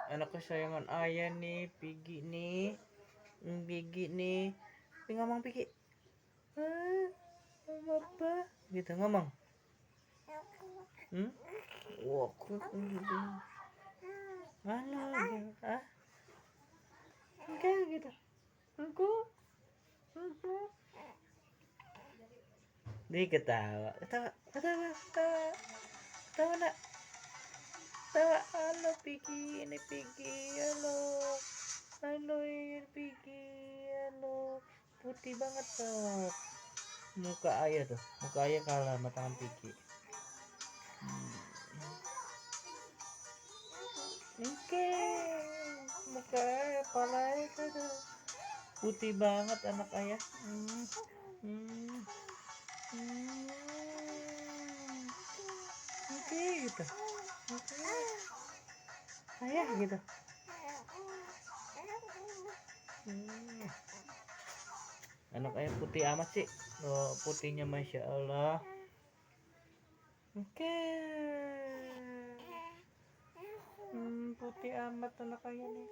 Anak kesayangan ayah nih, Piggy nih. Piggy nih. Ngomong Piggy. Mama apa? Gitu ngomong. Wah, gitu. Halo, gitu. Enggak gitu. Enggak. Dia ketawa, ketawa nak, ketawa. Halo Piggy, ini Piggy, halo ini Piggy, halo. Putih banget tuh. Muka ayah kalah sama tangan Piggy. Oke, muka ayah, kepala ayah tuh putih banget anak ayah. Oke gitu. Ayah gitu. Anak ayah putih amat sih. Oh, putihnya Masya Allah. Oke. Putih amat anak ayah nih.